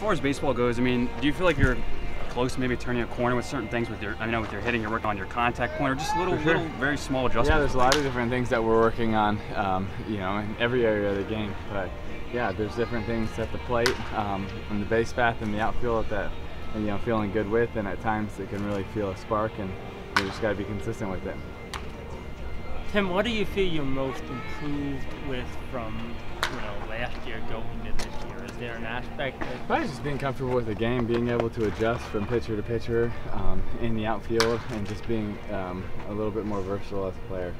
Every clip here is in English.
far as baseball goes, I mean, do you feel like you're close to maybe turning a corner with certain things with your, I know with your hitting, you're working on your contact point, or just little, very small adjustments? Yeah, there's a lot of different things that we're working on, you know, in every area of the game. But yeah, there's different things at the plate, in the base path and the outfield that, you know, feeling good with, and at times it can really feel a spark, and you just got to be consistent with it. Tim, what do you feel you're most improved with from, you know, last year going to this year? Is there an aspect that... Probably just being comfortable with the game, being able to adjust from pitcher to pitcher in the outfield, and just being a little bit more versatile as a player.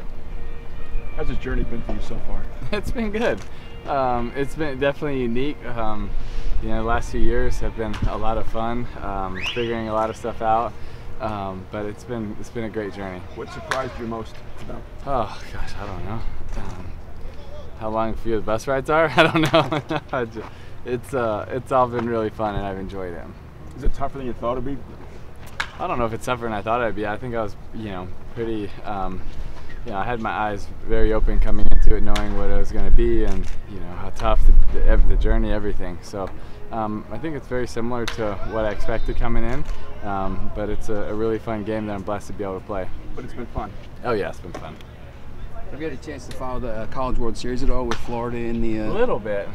How's this journey been for you so far? It's been good. It's been definitely unique. You know, the last few years have been a lot of fun, figuring a lot of stuff out. But it's been a great journey. What surprised you most about? Oh gosh, I don't know. How long a few of the bus rides are? I don't know. It's all been really fun, and I've enjoyed it. Is it tougher than you thought it'd be? I don't know if it's tougher than I thought it'd be. I think I was, you know, pretty. You know, I had my eyes very open coming into it, knowing what it was going to be, and you know how tough the journey, everything. So I think it's very similar to what I expected coming in, but it's a really fun game that I'm blessed to be able to play. But it's been fun. Oh yeah, it's been fun. Have you had a chance to follow the College World Series at all with Florida in the? A little bit.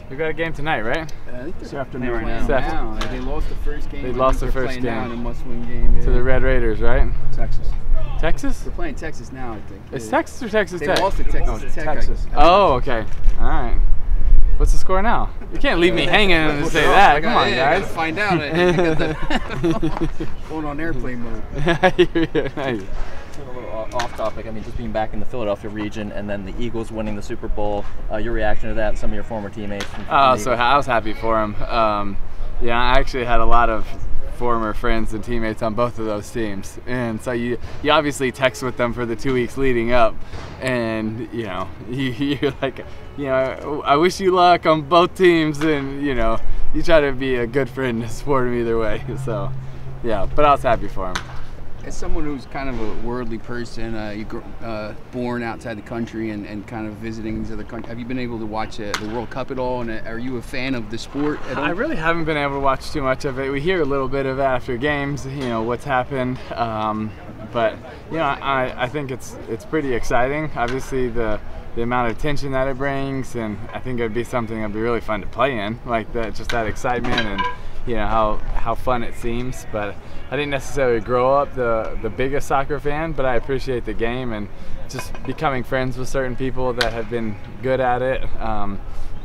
We got a game tonight, right? I think This they're afternoon playing right now. They lost the first game. They lost the first game. Now in a game must-win game. Yeah. to the Red Raiders, right? Texas. Texas? They're playing Texas now, I think. It's Yeah. Texas or Texas They Tech? lost to Texas No, Tech. Texas. Oh, okay. All right. What's the score now? You can't leave me hanging and say that. Come on, I guys. gotta find out. I got the phone on airplane mode. Nice. A little off topic. I mean, just being back in the Philadelphia region, and then the Eagles winning the Super Bowl. Your reaction to that, and some of your former teammates. Oh, so I was happy for him. Yeah, I actually had a lot of former friends and teammates on both of those teams, and so you obviously text with them for the 2 weeks leading up, and you know you're like, you know, I wish you luck on both teams, and you know you try to be a good friend and support them either way. So yeah, but I was happy for him. As someone who's kind of a worldly person, born outside the country and kind of visiting these other countries, have you been able to watch the World Cup at all? And are you a fan of the sport at all? I really haven't been able to watch too much of it. We hear a little bit of it after games, you know, what's happened. But you know, I think it's pretty exciting. Obviously, the amount of attention that it brings, and I think it'd be something that'd be really fun to play in, like that, just that excitement and you know how fun it seems. But I didn't necessarily grow up the biggest soccer fan, but I appreciate the game, and just becoming friends with certain people that have been good at it.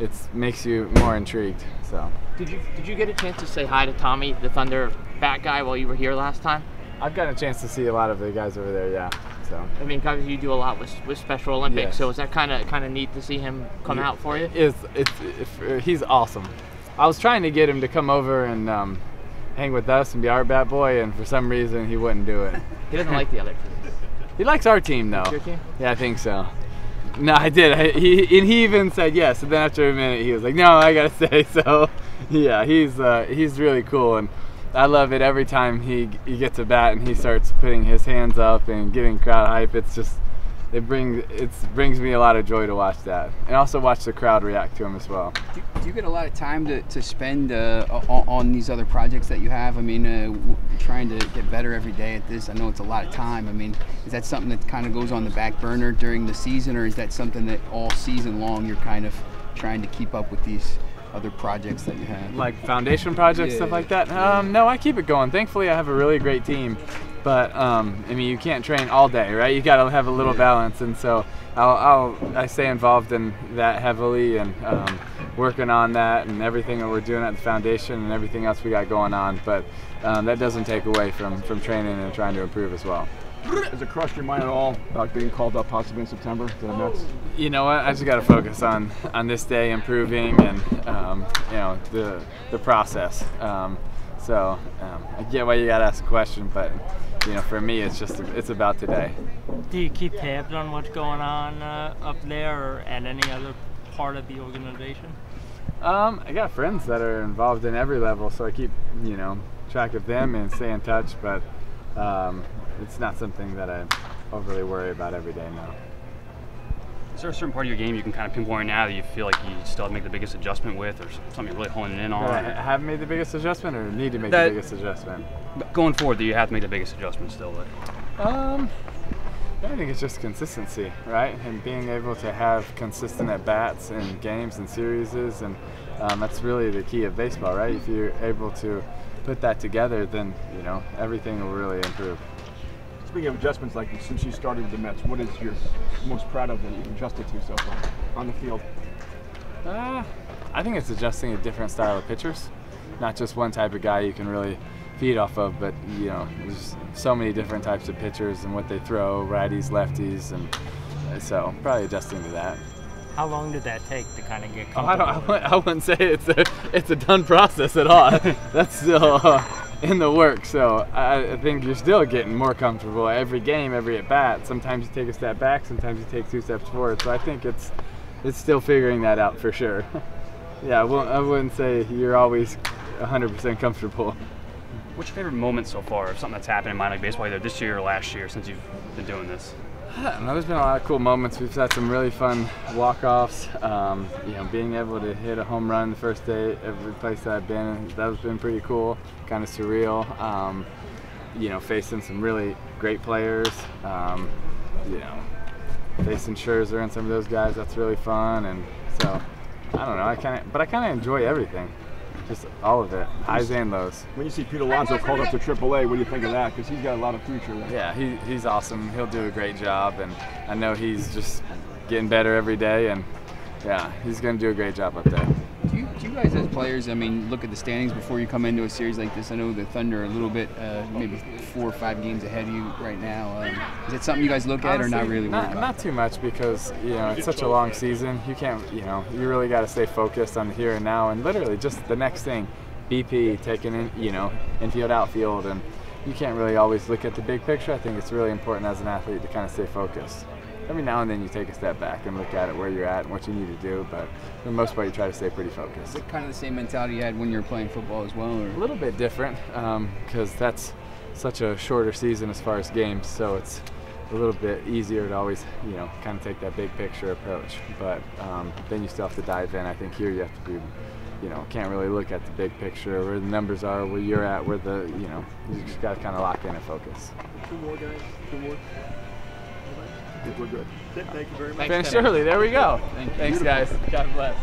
It makes you more intrigued. So. Did you get a chance to say hi to Tommy, the Thunder bat guy, while you were here last time? I've gotten a chance to see a lot of the guys over there, yeah. So. I mean, because you do a lot with Special Olympics, Yes. So is that kind of neat to see him come out for you? He's awesome. I was trying to get him to come over and hang with us and be our bat boy, and for some reason he wouldn't do it. He doesn't like the other team. He likes our team, though. Your team? Yeah, I think so. No, I did. He even said yes, and then after a minute he was like, "No, I gotta stay." So, yeah, he's really cool, and I love it every time he gets a bat and he starts putting his hands up and getting crowd hype. It's just it brings me a lot of joy to watch that, and also watch the crowd react to him as well. Do you get a lot of time to spend on these other projects that you have? I mean, trying to get better every day at this. I know it's a lot of time. I mean, is that something that kind of goes on the back burner during the season, or is that something that all season long you're kind of trying to keep up with these other projects that you have? Like foundation projects, stuff like that? No, I keep it going. Thankfully, I have a really great team. But I mean, you can't train all day, right? You got to have a little balance, and so I stay involved in that heavily, and working on that and everything that we're doing at the foundation and everything else we got going on. But that doesn't take away from training and trying to improve as well. Has it crossed your mind at all about being called up possibly in September to the Mets? You know what? I just got to focus on this day, improving, and you know the process. So I get why you got to ask a question, but you know, for me, it's about today. Do you keep tabs on what's going on up there or at any other part of the organization? I got friends that are involved in every level, so I keep track of them and stay in touch. But it's not something that I overly worry about every day now. Is there a certain part of your game you can kind of pinpoint now that you feel like you still have to make the biggest adjustment with, or something you're really honing in on? Have made the biggest adjustment, or need to make the biggest adjustment? Going forward, do you have to make the biggest adjustment still? I think it's just consistency, right? And being able to have consistent at-bats in games and series, and that's really the key of baseball, right? If you're able to put that together, then everything will really improve. Speaking of adjustments, like since you started with the Mets, what is your most proud of that you've adjusted to so far on the field? I think it's adjusting a different style of pitchers, not just one type of guy you can really feed off of, but there's so many different types of pitchers and what they throw, righties, lefties, and so probably adjusting to that. How long did that take to kind of get comfortable? I wouldn't say it's a done process at all. That's still in the works. So I think you're still getting more comfortable every game, every at bat. Sometimes you take a step back, sometimes you take 2 steps forward. So I think it's still figuring that out for sure. Yeah, I wouldn't say you're always 100% comfortable. What's your favorite moment so far of something that's happened in minor league baseball, either this year or last year, since you've been doing this? There's been a lot of cool moments. We've had some really fun walk-offs. Being able to hit a home run the first day every place that I've been, that's been pretty cool, kind of surreal. Facing some really great players. Facing Scherzer and some of those guys, that's really fun. And so, I don't know. I kind of enjoy everything. Just all of it, highs and lows. When you see Pete Alonso called up to AAA, what do you think of that? Because he's got a lot of future there. Yeah, he's awesome. He'll do a great job, and I know he's just getting better every day, and yeah, he's going to do a great job up there. Do you guys as players, look at the standings before you come into a series like this? I know the Thunder are a little bit, maybe 4 or 5 games ahead of you right now. Is that something you guys look at, or not really worried about? Not too much, because it's such a long season. You can't, you really got to stay focused on the here and now, and literally just the next thing, BP, taking in, infield, outfield, and you can't really always look at the big picture. I think it's really important as an athlete to kind of stay focused. Every now and then you take a step back and look at it, where you're at and what you need to do, but for the most part you try to stay pretty focused. Is it kind of the same mentality you had when you were playing football as well? Or? A little bit different, because that's such a shorter season as far as games, so it's a little bit easier to always, kind of take that big picture approach. But then you still have to dive in. I think here you have to be, can't really look at the big picture, where the numbers are, where you're at, where the, you just got to kind of lock in and focus. 2 more, guys. 2 more. I think we're good. Thank you very much. Finish early. There we go. Thanks, guys. God bless.